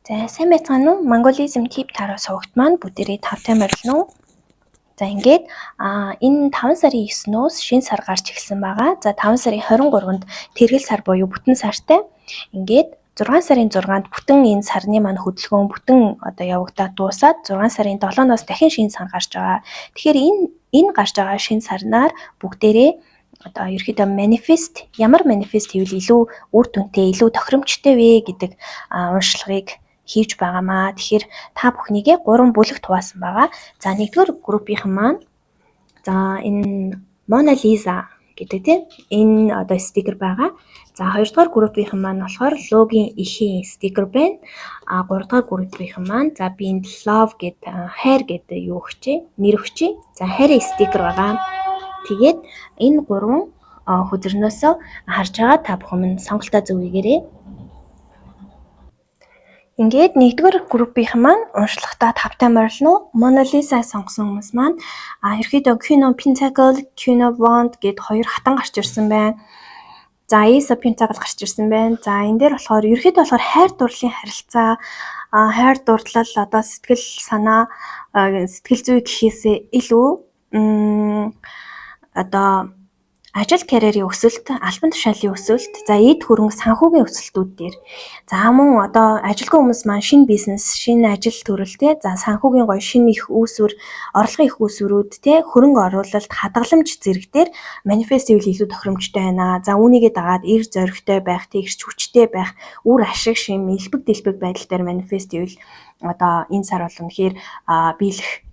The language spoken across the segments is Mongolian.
За сайн байцгаана уу? Монголизм тип таруу сувагт маань бүгдээрээ 5 тамирлно уу? За ингээд энэ 5 сарын 9-өөс шинэ сар гарч эхэлсэн байгаа. За 5 сарын 23-нд тэргэл сар буюу бүтэн сартай. Ингээд 6 сарын 6-нд бүтэн энэ сарны маань хөдөлгөөн бүтэн одоо явагдаад дуусаад 6 сарын 7-ноос дахин шинэ сар гарч байгаа. Тэгэхээр энэ гарч байгаа шинэ сарнаар бүгдээрээ одоо ерөөхдөө манифест ямар манифест хийвэл илүү үр дүнтэй, илүү тохиромжтой вэ гэдэг уншлагыг хийж байгаамаа. Тэгэхээр та бүхнийгээ 3 бүлэгт хуваасан байгаа. За 1-р группийнхан маань за энэ Мона Лиза гэдэг тийм энэ одоо стикер байгаа. За 2-р группийнхан маань болохоор логийн ихийн стикер байна. 3-р группийнхан маань за би энэ love гэдэг хайр гэдэг юу өгчээ, нэр өгчээ. За хайрын стикер байгаа. Тэгээд энэ 3 хөзөрнөөсөө харж байгаа та бүхэн минь сонголтоо зөв хийгээрэй. Ингээд 1-р группийнхан маань уншлагатаа 5 тамирлно. Мона Лиза сонгосон хүмүүс маань ерөөхдөө Queen of Pentacles, Queen of Wands гэд 2 хатан гарч ирсэн байна. За Ace of Pentacles гарч ирсэн байна. За энэ дээр болохоор ерөөхдөө болохоор хайр дурлалын харилцаа, хайр дурлал одоо сэтгэл санаа, сэтгэл зүй гэхээсээ илүү одоо ажил карьерийн өсөлт, албан тушаалын өсөлт, за эд хөрөнгө санхүүгийн өсөлтүүд дээр. За мөн одоо ажилгүй хүмүүс маань шинэ бизнес, шинэ ажил төрөлтэй, за санхүүгийн гоё шинэ их үүсвэр, орлогын их үүсвэрүүд те хөрөнгө оруулалт, хадгаламж зэрэг дээр манифест хийвэл илүү тохиромжтой байна. За үүнийгээ дагаад эр зоригтой байх, тэгэрч хүчтэй байх, үр ашиг шим, элбэг дэлбэг байдал дээр манифест хийвэл одоо энэ сар бол үнэхээр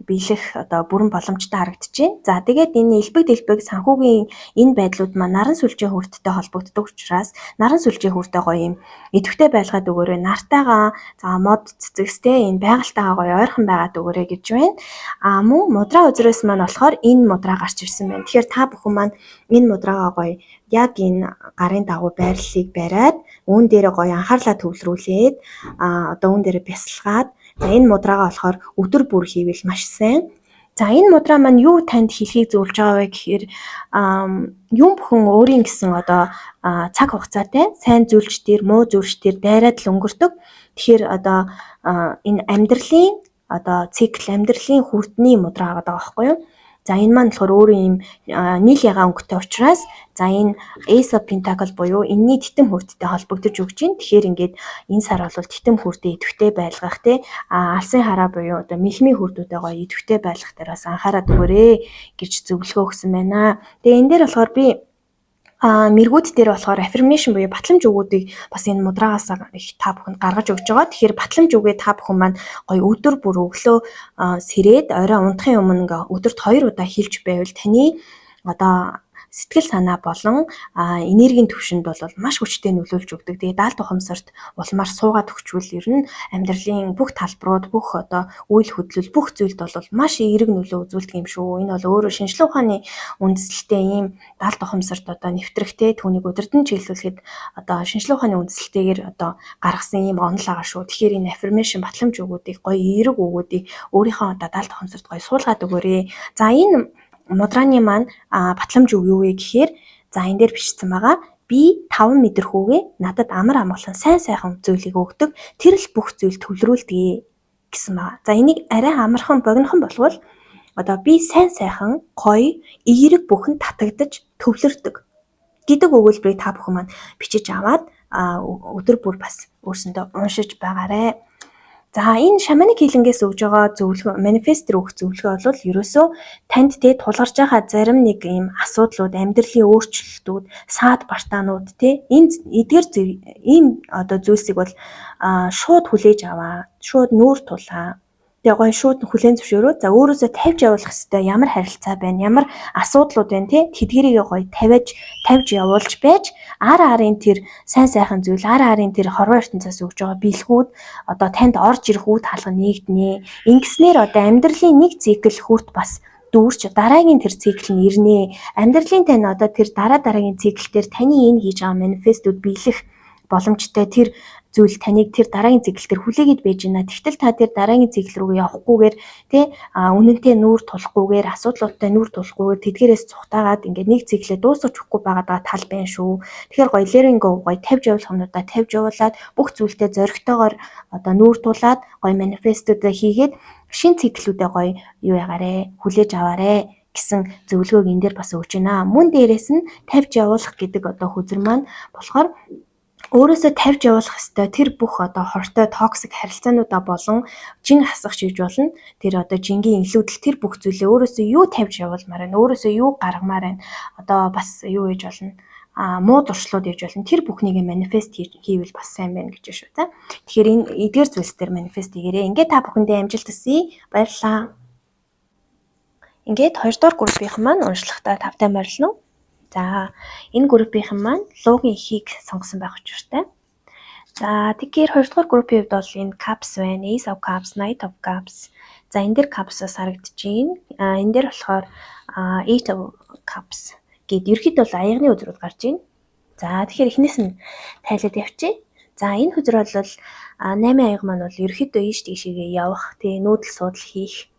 биелэх одоо бүрэн боломжтой харагдчихээн. За тэгээд энэ элбэг дэлбэг санхүүгийн энэ байдлууд маань наран сүлжээ хүрттэй холбогддог учраас наран сүлжээ хүрттэй гоё юм идэвхтэй байлгаад өгөөрэй. Нартайгаа за мод цэцэгстэй энэ байгальтайгаа гоё ойрхон байгаад өгөөрэй гэж байна. Мөн мудраа үзрээс маань болохоор энэ мудраа гарч ирсэн байна. Тэгэхээр та бүхэн маань энэ мудраагаа гоё яг энэ гарын дагуу байрлалыг бариад үүн дээр гоё анхаарлаа төвлөрүүлээд одоо үүн дээр бясалгаад за энэ мудраагаа болохоор өдөр бүр хийвэл маш сайн. За энэ мудраа маань юу танд хэлхийг зөвлөж байгаа вэ гэхээр юм бүхэн өөрийн гэсэн одоо цаг хугацаатай сайн зүйлч дээр муу зүйлч дээр дайраад л өнгөрдөг. Тэгэхээр одоо энэ амьдралын одоо цикл, амьдралын хүрдний мудраа байгаа байхгүй юу? За энэ маань болохоор өөрийн юм нийл ягаан өнгөтэй учраас за энэ Ace of Pentacles буюу энэний титэм хүрттэй холбогдож өгч байна. Тэгэхээр ингээд энэ сар бол титэм хүртээ идэвхтэй байлгах те алсын хараа буюу одоо мэлмийн хүрдүүдээ гоё идэвхтэй байлгах дээр бас анхаарал өгөөрэй гэж зөвлөгөө өгсөн байна. Тэгээ энэ дээр болохоор би мэргүүд дээр болохоор affirmation буюу батламж өгүүдийг бас энэ мудраагаас их та бүхэнд гаргаж өгч байгаа. Тэгэхээр батламж үгээ та бүхэн маань гоё өдөр бүр өглөө сэрээд орой унтахын өмнө ингээ өдөрт 2 удаа хэлж байвал таны одоо сэтгэл санаа болон энергийн түвшинд бол маш хүчтэй нөлөөлж өгдөг. Тэгээ даалт ухамсарт улмаар суугаад өгчвөл ер нь амьдралын бүх талбарууд, бүх одоо үйл хөдлөл, бүх зүйлд бол маш эерэг нөлөө үзүүлдэг юм шүү. Энэ бол өөрөө шинжлэх ухааны үндэслэлтэй ийм даалт ухамсарт одоо нэвтрэгтэй түүнийг удирдан чиглүүлэхэд одоо шинжлэх ухааны үндэслэлтэйгээр одоо гаргасан ийм онол байгаа шүү. Тэгэхээр энэ affirmation батламж өгүүдийг гоё эерэг өгүүдийг өөрийнхөө одоо даалт ухамсарт гоё суулгаад өгөөрэй. За энэ мудраны маань батламж үг юу вэ гэхээр за энэ дээр бичсэн байгаа. Би 5 мэдрэхүүгээ надад амар амгалан сайн сайхан зүйлийг өгдөг. Тэр л бүх зүйл төвлөрүүлдэг гэсэн байгаа. За энийг арай амархан богинохон болвол одоо би сайн сайхан гоё эерэг бүхэн татагдаж төвлөрдөг гэдэг өгүүлбэрийг та бүхэн маань бичиж аваад өдөр бүр бас өөрсөндөө уншиж байгаарай. За энэ шаманик хилэнгээс өгж байгаа зөвлөгөө манифестэр өгөх зөвлөгөө бол ерөөсөө танд тулгарч байгаа зарим нэг ийм асуудлууд, амьдралын өөрчлөлтүүд, саад бартаанууд энэ эдгээр ийм одоо зүйлсийг бол шууд хүлээж аваа, шууд нүүр тулаа. Тэгээ гоё шууд хүлээн зөвшөөрөө. За өөрөөсөө тавьж явуулах хэрэгтэй ямар харилцаа байна, ямар асуудлууд байна тэдгэрийг гоё тавьж явуулж байж арын тэр сайн сайхан зүйл, арын тэр хорвоо ертөнцөөс өгж байгаа бэлгүүд одоо танд орж ирэх үе хаалга нэгднэ. Ингэснээр одоо амьдралын нэг цикл хүрт бас дүүрч дараагийн тэр цикл нь ирнэ. Амьдралын тань одоо тэр дараагийн циклээр таны энэ хийж байгаа манифестүүд биелэх боломжтой тэр зүйл таныг тэр дараагийн цикл дээр хүлээгээд байж байна. Тэгтэл та тэр дараагийн цикл рүү явахгүйгээр үнэнтэй нүүр тулахгүйгээр асуудлуудтай нүүр тулахгүйгээр тэдгээрээс цухтаагаад ингээд нэг циклээ дуусгаж өгөхгүй байгаа тал байна шүү. Тэгэхээр гоё letting go гоё тавьж явуулах юмудаа тавьж явуулаад бүх зүйлтэй зоригтойгоор нүүр тулаад гоё манифестуудаа хийгээд шин циклүүдээ гоё юу ягаарэ хүлээж аваарэ гэсэн зөвлөгөөг энэ дээр бас өгч байна. Мөн дээрээс нь тавьж явуулах гэдэг хөзөр маань болохоор өөрөөсөө тавьж явуулах ёстой тэр бүх хортой токсик харилцаануудаа болон жин хасах шиж болно. Тэр жингийн илүүдэл тэр бүх зүйлээ өөрөөсөө юу тавьж явуулмаар байна, өөрөөсөө юу гаргамаар байна. Бас юу хийж болно. Муу зуршлууд хийж болно. Тэр бүхнийг манифест хийвэл бас сайн байна гэж шүү та. Тэгэхээр энэ эдгээр зүйлс дээр манифест хийгээрэй. Ингээд та бүхэндээ амжилт хүсье. Баярлалаа. Ингээд 2 дугаар группийнхан маань уншлагатай тавтай морилно. За энэ группийнхан маань логийн ихийг сонгосон байх учиртай. За тэгэхээр 2 дугаар группийн хувьд бол энэ caps байна. Ace of cups, Knight of cups. За энэ дэр caps-аас харагдаж байна. Энэ дэр болохоор 8 of cups гэд ерхэд бол аягны үзрүүд гарч байна. За тэгэхээр эхнээс нь тайлаад явчих. За энэ хөзөр бол 8 аяга маань бол ерөөхдөө ийш тийшээгээ явах, нүүдэл суудал хийх.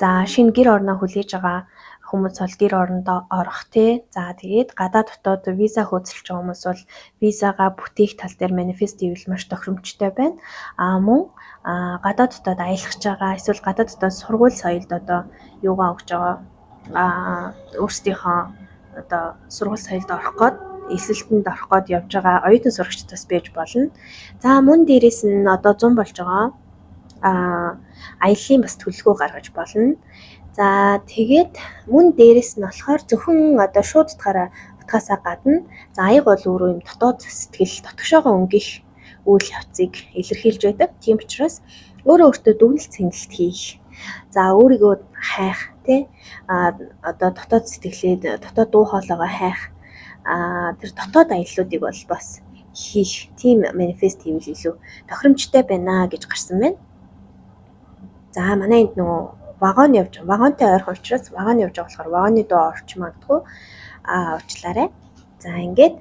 За шинэ гэр орноо хүлээж байгаа хүмүүс бол гэр орондоо орох За тэгээд гадаад дотоод виза хөөцөлж байгаа хүмүүс бол визагаа бүтээх тал дээр манифест хийвэл маш тохиромжтой байна. Мөн гадаад дотоод аялах гэж байгаа эсвэл гадаад дотоод сургууль соёлд юугаа өгч байгаа өөрсдийнхөө сургууль соёлд орох гээд эсэлтэнд орох гээд явж байгаа оюутан сурагчдаас байж болно. За мөн дээрээс нь 100 болж байгаа аяллаа бас төлөвлөгөө гаргаж болно. За тэгээд мөн дээрээс нь болохоор зөвхөн шууд утгаасаа гадна за аяг бол өөрөө юм дотоод сэтгэл дотгошоогоо өнгөх үйл явцыг илэрхийлж байдаг. Тийм учраас өөртөө дүгнэлт цэнгэлт хийх. За өөрийгөө хайх дотоод сэтгэлээ дотоод дуу хоолойгоо хайх. Тэр дотоод аяллуудыг бол бас хийх. Тийм манифест хийвэл илүү тохиромжтой байна гэж гарсан байна. За манай энд вагонтой ойрхон учраас вагон явж байгаа болохоор вагоны доо орч магадгүй уучлаарай. За ингээд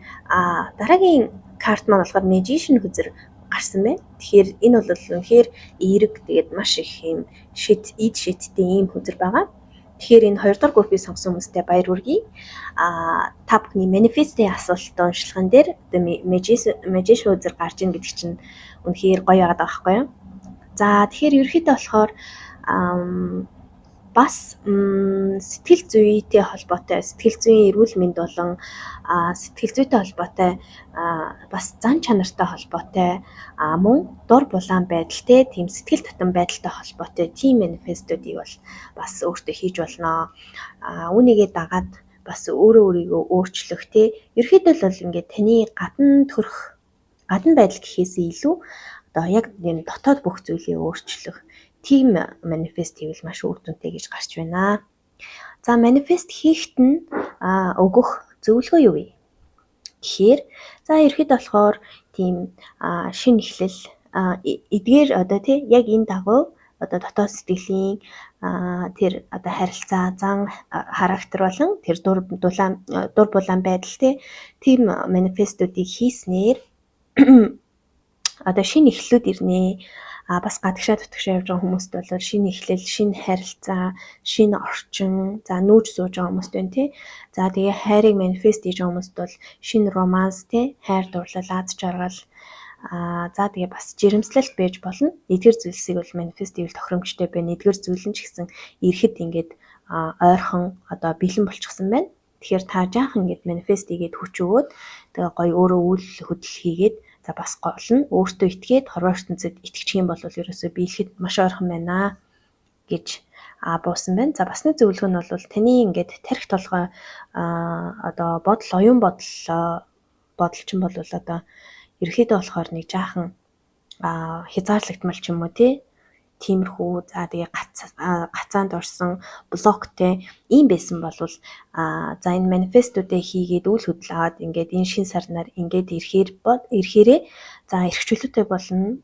дараагийн карт маань болохоор magician хөзөр гарсан байна. Тэгэхээр энэ бол үнэхээр эерэг тэгээд маш их юм эд шидтэй ийм хөзөр байгаа. Тэгэхээр энэ 2 дугаар группийг сонгосон хүмүүстээ баяр хүргэе. Та бүхний манифестийн асуултын уншлаган дээр magician хөзөр гарч ийн гэдэг чинь үнэхээр гоё яагаад байгаа байхгүй юу? За тэгэхээр ерөөхдөө болохоор бас сэтгэл зүйтэй холбоотой, сэтгэл зүйн эрүүл мэнд болон сэтгэл зүйтэй холбоотой бас зан чанартай холбоотой мөн дур булаан байдалтай тийм сэтгэл татам байдалтай холбоотой тийм манифестуудыг бол бас өөртөө хийж болно. Үүнийгээ дагаад бас өөрийгөө өөрчлөх ерөөхдөө бол ингээд таны гадна байдал гэхээс илүү яг энэ дотоод бүх зүйлийг өөрчлөх тийм манифест хийвэл маш үр дүнтэй гэж гарч байна. За манифест хийхэд нь өгөх зөвлөгөө юу вэ? Тэгэхээр за ерөөхдөө болохоор тийм шинэ эхлэл эдгээр яг энэ дагуу дотоод сэтгэлийн тэр харилцаа, зан характер болон тэр дур булаан байдал тийм манифестуудыг хийснээр шинэ эхлэлүүд ирнэ. Бас гадагшаа явж байгаа хүмүүст бол шинэ эхлэл, шинэ харилцаа, шинэ орчин, за нүүж сууж байгаа хүмүүст байна За тэгээ хайрыг манифест хийж байгаа хүмүүст бол шинэ романс хайр дурлал, аз жаргал за тэгээ бас жирэмслэлт байж болно. Эдгээр зүйлсийг бол манифест хийвэл тохиромжтой байна. Эдгээр зүйл нь ч гэсэн ирэхэд ингээд ойрхон бэлэн болчихсон байна. Тэгэхээр та жаахан ингээд манифест хийгээд хүч өгөөд тэгээ гоё өөрөө үйл хөдлөл хийгээд за бас гол нь өөртөө итгээд хорвоо ертөнцид итгэчих юм бол ерөөсөө биелэхэд маш ойрхон байна гэж буусан байна. За бас нэг зөвлөгөө нь бол таны ингээд тарих толгой бодол оюун бодол чинь бол ерөөхдөө болохоор нэг жаахан хязгаарлагдмал ч юм уу тиймэрхүү за тэгээ гацаанд орсон блоктэй ийм байсан бол за энэ манифестуудыг хийгээд үйл хөдлөл аваад ингээд энэ шин сарнаар ингээд ирэхээрээ за эрх чөлөөтэй болно.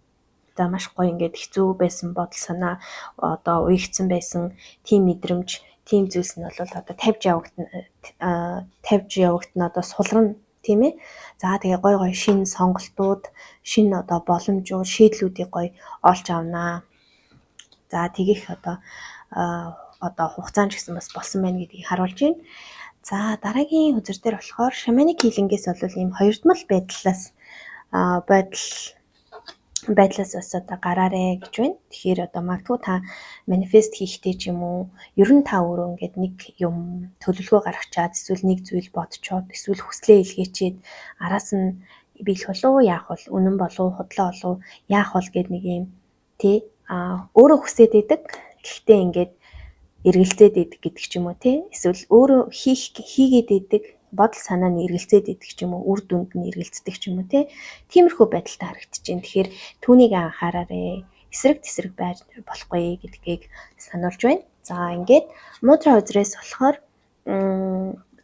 За маш гоё ингээд хэцүү байсан бодол санаа уягдсан байсан тийм мэдрэмж тийм зүйлс нь бол тавьж явагдана сулрна тийм ээ. За тэгээ гой шинэ сонголтууд, шинэ одоо боломжууд, шийдлүүдийг гой олж авнаа. За тэгэх одоо хугацаанд гэсэн бас болсон байна гэдгийг харуулж байна. За дараагийн үзэр дээр болохоор shamanic healing-гээс бол ийм хоёрдмал байдлаас бас одоо гараарэ гэж байна. Тэгэхээр одоо магадгүй та манифест хийхдээ ч юм уу, ер нь та өөрөө ингээд нэг юм төлөвлөгөө гаргачаад эсвэл нэг зүйл бодцоод эсвэл хүслээ илгээчээд араас нь биелэх болов уу, яах бол, үнэн болов уу, худлаа болов уу, яах бол гэд нэг юм тий өөрөө хүсээд идэг. Гэхдээ ингээд эргэлзээд идэг гэдэг ч юм уу тий. Эсвэл өөрөө хийгээд идэг бодол санаа нь эргэлзээд идэг ч юм уу, үр дүнд нь эргэлздэг ч юм уу тий. Тиймэрхүү байдалтай харагдаж байна. Тэгэхээр түүнийг анхаараарэ. Эсрэг тесрэг байж болохгүй гэдгийг сануулж байна. За ингээд мудра үзрээс болохоор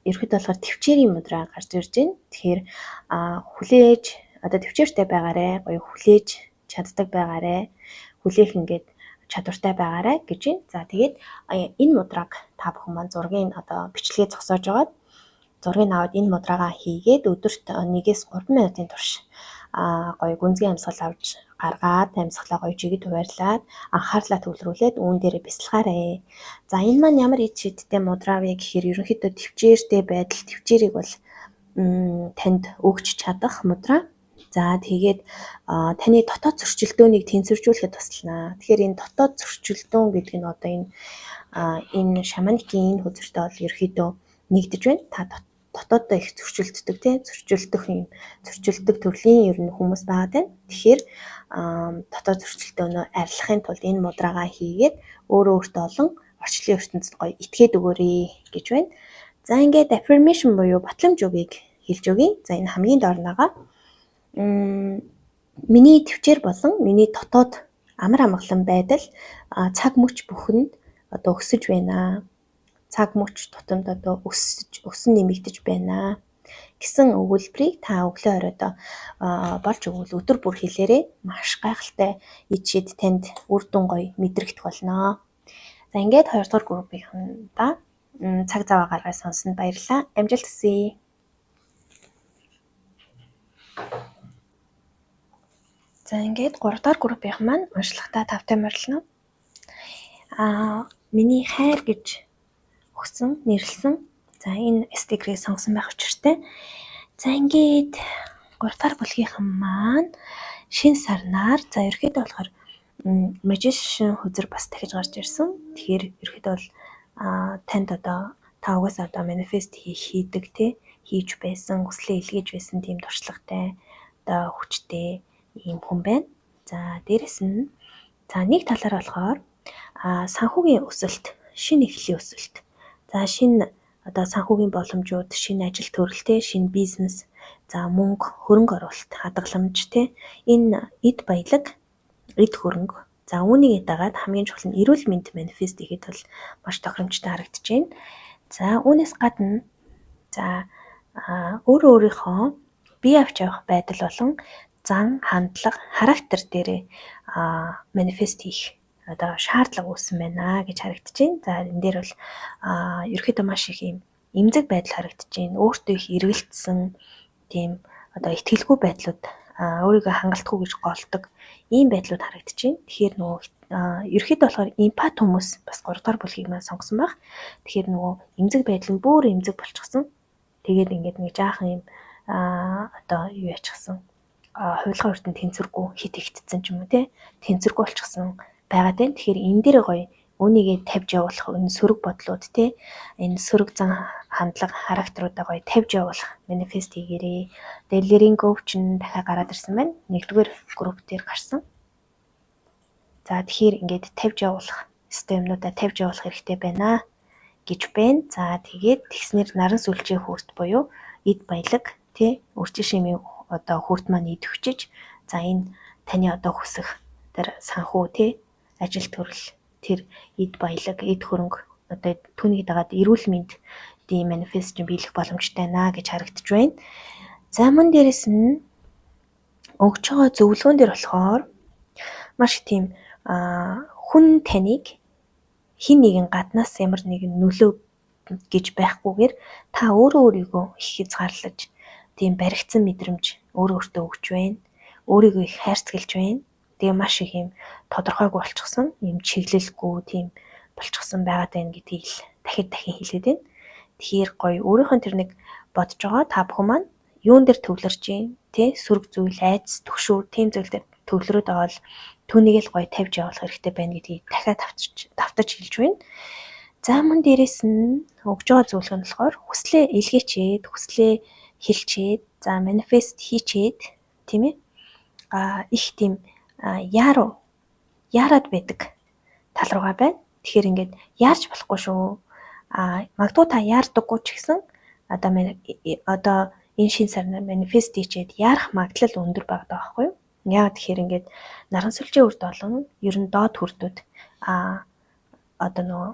ерөөд болохоор төвчээрийн мудра гарч ирж байна. Тэгэхээр хүлээж одоо төвчээртэй байгаарэ, гоё хүлээж чаддаг байгаарэ. Хүлээх ингээд чадвартай байгаарэ гэж байна. За тэгээд энэ мудраг та бүхэн маань зургийн одоо бичлэгээ зогсоож байгаад зургийг аваад энэ мудрагаа хийгээд өдөрт 1-3 минутын турш гоё гүнзгий амьсгал авч гаргаад амьсгалаа гоё жигэд хуваарлаад анхаарлаа төвлөрүүлээд үүн дээрээ бясалгаарэ. За энэ маань ямар ид шидтэй мудра вэ гэхээр ерөнхийдөө төвчээртэй байдал, төвчээрийг бол танд өгч чадах мудра. За тэгээд таны дотоод зөрчилдөөнийг тэнцвэржүүлэхэд туслана. Тэгэхээр энэ дотоод зөрчилдөөн гэдэг нь одоо энэ шаманикийн энэ хөзөртөө бол ерөөхдөө нэгдэж байна. Та дотооддоо их зөрчилддөг тийм зөрчилдөг төрлийн ер нь хүмүүс байгаа тийм. Тэгэхээр дотоод зөрчилдөөнөө арилгахын тулд энэ мудраагаа хийгээд өөртөө олон орчлын ертөнцид гоё итгээд өгөөрэй гэж байна. За ингээд affirmation буюу батламж үгийг хэлж өгье. За энэ хамгийн доор байгаа. Миний төвчээр болон миний дотоод амар амгалан байдал цаг мөч бүхэнд одоо өсөж байна. Цаг мөч тутамд одоо өсөн нэмэгдэж байна гэсэн өгүүлбэрийг та өглөө оройдоо болж өгвөл өдөр бүр хэлээрээ маш гайхалтай ид шид танд үр дүн гоё мэдрэгдэх болно. За ингээд 2 дугаар группийнхаа цаг зав гаргаад сонссонд баярлалаа. Амжилт хүсье. За ингээд 3 дахь группийнх маань уншлагатаа тавтай морилно. Миний хайр гэж өгсөн, нэрлсэн. За энэ стикерийг сонгосон байх учиртай. За ингээд 3 дахь бүлгийнхэн маань шинэ сарнаар за ерөөхдөө болохоор magician хөзөр бас дахиж гарч ирсэн. Тэгэхээр ерөөхдөө бол танд одоо та угаасаа одоо манифест хийдэг тий хийж байсан, хүслээ илгээж байсан тийм туршлагатай одоо хүчтэй ийм хүн байна. За дээрэс нь за нэг талаар болохоор санхүүгийн өсөлт, шинэ эхлэлийн өсөлт. За шинэ одоо санхүүгийн боломжууд, шинэ ажил төрөлтэй, шинэ бизнес, за мөнгө, хөрөнгө оруулалт, хадгаламж тий энэ эд баялаг, эд хөрөнгө. За үүнийг дагаад хамгийн чухал нь эрүүл мэнд манифест хийхэд бол маш тохиромжтой харагдаж байна. За үүнээс гадна за өөрийнхөө бие авч явах байдал болон зан, хандлага, характер дээрээ манифест хийх одоо шаардлага үүссэн байна гэж харагдаж байна. За энэ дээр бол ерөөхдөө маш их юм эмзэг байдал харагдаж байна. Өөртөө их эргэлтсэн тийм одоо итгэлгүй байдлууд өөрийгөө хангалтгүй гэж голдог ийм байдлууд харагдаж байна. Тэгэхээр нөгөө ерөөхдөө болохоор эмпат хүмүүс бас 3 дахь бүлгийг маань сонгосон баг. Тэгэхээр нөгөө эмзэг байдал нь бүр эмзэг болчихсон. Тэгээд ингээд нэг жаахан юм одоо юу яачихсан хувилгын өртөнд тэнцвэргүй хит ихтсэн ч юм уу те тэнцвэргүй болчихсон байгаад байна. Тэгэхээр энэ дээр гоё үүнийгээ тавьж явуулах энэ сөрөг бодлууд те энэ сөрөг зан хандлага характеруудаа гоё тавьж явуулах манифест хийгээрэй. Дэлгэрийн коуч нь дахиад гараад ирсэн байна. 1-р групп дээр гарсан. За тэгэхээр ингээд тавьж явуулах системнуудаа тавьж явуулах хэрэгтэй байна гэж байна. За тэгээд тэгснэр наран сүлжээ хүрт буюу эд баялаг тий өрчин шимийн одоо хүрт маань идэвхжиж за энэ таны одоо хүсэх тэр санхүү тий ажил төрөл тэр эд баялаг эд хөрөнгө одоо түүнийг дагаад эрүүл мэнд ди манифест биелэх боломжтой наа гэж харагдаж байна. За мөн дээрэс нь өгч байгаа зөвлөгөөн дээр болохоор маш тийм хүн таныг хин нэгэн гаднаас ямар нэгэн нөлөө гэж байхгүйгээр та өөрөө өөрийгөө их хязгаарлаж тийм баригдсан мэдрэмж өөрөө өөртөө өгч байна. Өөрийгөө их хайрцаглаж байна. Тэгээ маш их юм тодорхойг болчихсон, юм чиглэлгүй тийм болчихсон байгаад байна гэдгийг л дахин хэлээд байна. Тэгэхээр гоё өөрийнхөө тэр нэг бодож байгаа та бүхэн маань юун дээр төвлөрч юм тий сөрөг зүйл айдас төгшөөр тийм зүйл дээр төвлөрөөд байгаа бол түүнийг л гоё тавьж явуулах хэрэгтэй байна гэдгийг дахиад давтаж хэлж байна. За мөн дээрэс нь өгж байгаа зөвлөгөө нь болохоор хүслээ илгээчээд, хүслээ хэлчээд, за манифест хийчээд тийм ээ. Их тийм яарад байдаг тал руугаа байна. Тэгэхээр ингээд яарч болохгүй шүү. Магадгүй та яардаггүй ч гэсэн одоо энэ шин сарнаар манифест хийчээд яарах магадлал өндөр байгаа байхгүй юу? Яагаад тэгэхээр ингээд наран сүлжээ үрд олон ер нь доод хүрдүүд одоо нөгөө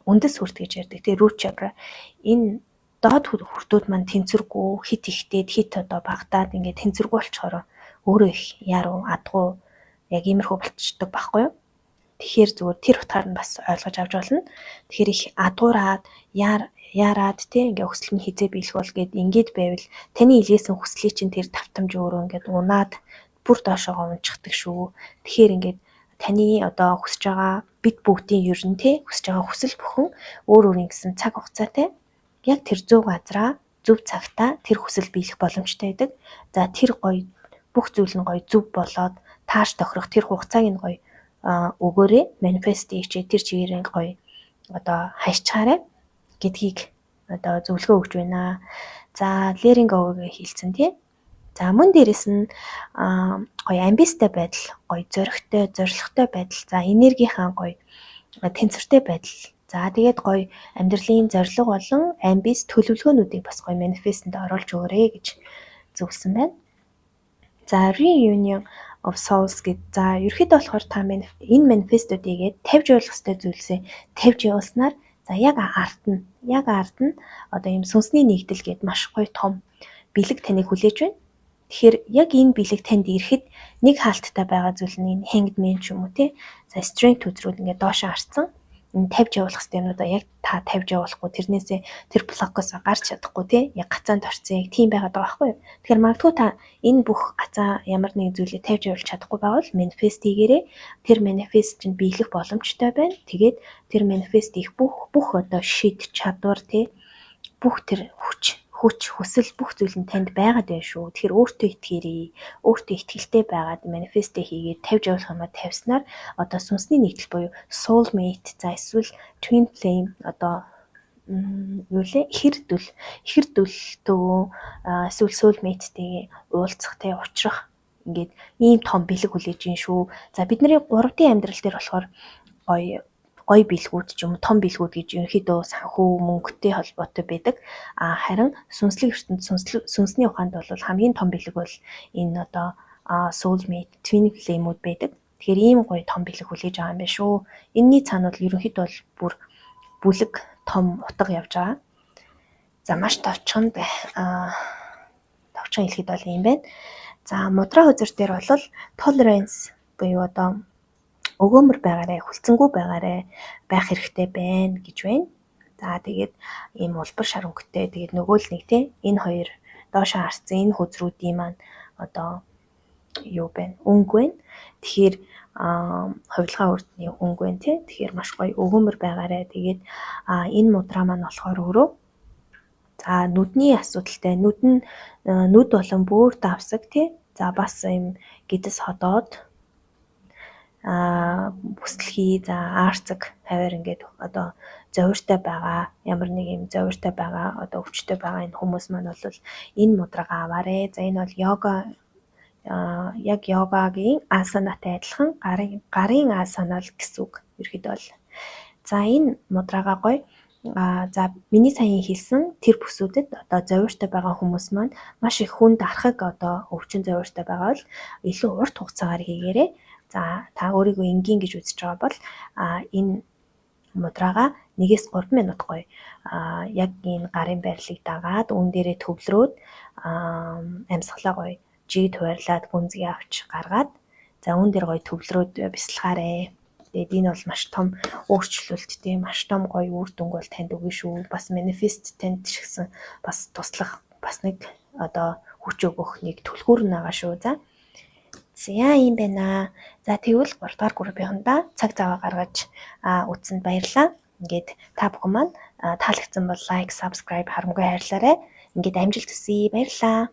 үндэс хүрд гэж ярьдаг. Тэгээ root chakra энэ доод хүрдүүд маань тэнцвэргүй хит ихтэй хит одоо багтаад ингээд тэнцвэргүй болчоор өөрөө их яруу адгуу яг иймэрхүү болчихдог байхгүй юу? Тэгэхээр зүгээр тэр утгаар нь бас ойлгож авч болно. Тэгэхээр их адуураад яарад тий ингээ хүсэл нь хизээ биелэх бол гэд ингээд байвал таны илгээсэн хүслийг чинь тэр давтамж өөрөө ингээд унаад бүр доошоо унчихдаг шүү. Тэгэхээр ингээд таны одоо хүсэж байгаа бид бүгдийн ер нь тий хүсэж байгаа хүсэл бүхэн өөрийн гэсэн цаг хугацаатай яг тэр зөв газараа зөв цагтаа тэр хүсэл биелэх боломжтой байдаг. За тэр гоё бүх зүйл нь гоё зөв болоод тааш тохирох тэр хугацааг нь гоё өгөөрэй манифест хийчээ тэр чигээрээ гоё одоо хайчаарай гэдгийг одоо зөвлөгөө өгч байна. За леринг овыг хэлсэн тий. За мөн дээрэс нь гоё амбицтай байдал, гоё зоригтой, зорилготой байдал, за энергийнхаа гоё тэнцвэртэй байдал. За тэгээд гоё амьдралын зорилго болон амбиц төлөвлөгөөнүүдийг бас гоё манифестэнд оруулж өгөөрэй гэж зөвлөсөн байна. За reunion of souls гэд. За ерөөхдөө болохоор та энэ манифестуудыгээд тавьж явуулах ёстой зүйлсээ тавьж явуулснаар за яг арт нь одоо ийм сүнсний нэгдэл гээд маш гоё том бэлэг таныг хүлээж байна. Тэгэхээр яг энэ бэлэг танд ирэхэд нэг хаалттай байгаа зүйл нь hanged man ч юм уу тий. За strength үзрүүд ингээд доошоо харцсан. Энэ тавьж явуулах ёстой юмудаа яг та тавьж явуулахгүй тэрнээсээ тэр блокоос гарч чадахгүй тий. Яг гацаанд орцсон яг тийм байгаад байгаа байхгүй юу? Тэгэхээр магадгүй та энэ бүх гацаа ямар нэгэн зүйлийг тавьж явуулж чадахгүй байвал манифест хийгээрэй. Тэр манифест чинь биелэх боломжтой байна. Тэгээд тэр манифест их бүх одоо шид чадвар тий бүх тэр хүч хүсэл бүх зүйл нь танд байгаад байна шүү. Тэгэхээр өөртөө итгээрэй. Өөртөө итгэлтэй байгаад манифестэ хийгээд тавьж явуулах юмаа тавьснаар одоо сүнсний нэгдэл буюу soul mate за эсвэл twin flame одоо юу лээ ихэр дүлтөө эсвэл soul mate-тэйгээ уулзах те уулзрах ингээд ийм том бэлэг хүлээж ин шүү. За бидний 3D амьдрал дээр болохоор гоё бэлгүүд ч юм том бэлгүүд гэж ерөнхийдөө санхүү мөнгөтэй холбоотой байдаг. Харин сүнслэг ертөнд сүнсний ухаанд бол хамгийн том бэлэг бол энэ одоо soul mate twin flame-ууд байдаг. Тэгэхээр ийм гоё том бэлэг хүлээж байгаа юм байна шүү. Энийний цаана бол ерөнхийдөө бол бүр бүлэг том утга явж байгаа. За маш товчхон хэлэхэд бол юм байна. За мудра үзэр дээр бол tolerance буюу одоо өгөөмөр байгаарэ, хүлцэнгүй байгаарэ байх хэрэгтэй байна гэж байна. За тэгээд ийм улбар шар өнгөтэй тэгээд нөгөө л нэг тий энэ хоёр доошоо харцсан энэ хүзрүүдийн маань одоо юу байна? Өнгө байна. Тэгэхээр хувилгаа үрдний өнгө байна тий. Тэгэхээр маш гоё өгөөмөр байгаарэ. Тэгээд энэ мудра маань болохоор өөрөө за нүдний асуудалтай нүд болон бөөр давсаг тий. За бас ийм гэдэс ходоод бүслэхий за аарцаг хавар ингээд одоо зовиртой байгаа ямар нэг юм зовиртой байгаа одоо өвчтэй байгаа энэ хүмүүс маань бол энэ мудрага аваарэ. За энэ бол яг йогагийн асанатай адилхан гарын асана л гэсэн үг ерөөдөө бол. За энэ мудрага гоё за миний саяхан хэлсэн тэр бүсүүдэд одоо зовиртой байгаа хүмүүс маань маш их хүнд архаг одоо өвчин зовиртой байгаа бол илүү урт хугацаагаар хийгээрэй. За та өөрийгөө энгийн гэж үзэж байгаа бол энэ мудрага 1-3 минут гоё яг энэ гарын байрлалыг дагаад үн дээрээ төвлөрөөд амьсгалаа гоё жид хуваарлаад гүнзгий авч гаргаад за үн дээр гоё төвлөрөөд бясалгаарэ. Тэгээд энэ бол маш том өөрчлөлттэй маш том гоё үр дүнг бол танд өгнө шүү. Бас манифест танд ч гэсэн бас туслах бас нэг одоо хүч өгөх нэг түлхүүр байгаа шүү. За ийм байна. За тэгвэл 3 дугаар группийнхандаа цаг зав гаргаж үзсэнд баярлалаа. Ингээд та бүхэн маань таалагдсан бол лайк, subscribe харамгүй хайрлаарай. Ингээд амжилт хүсье. Баярлалаа.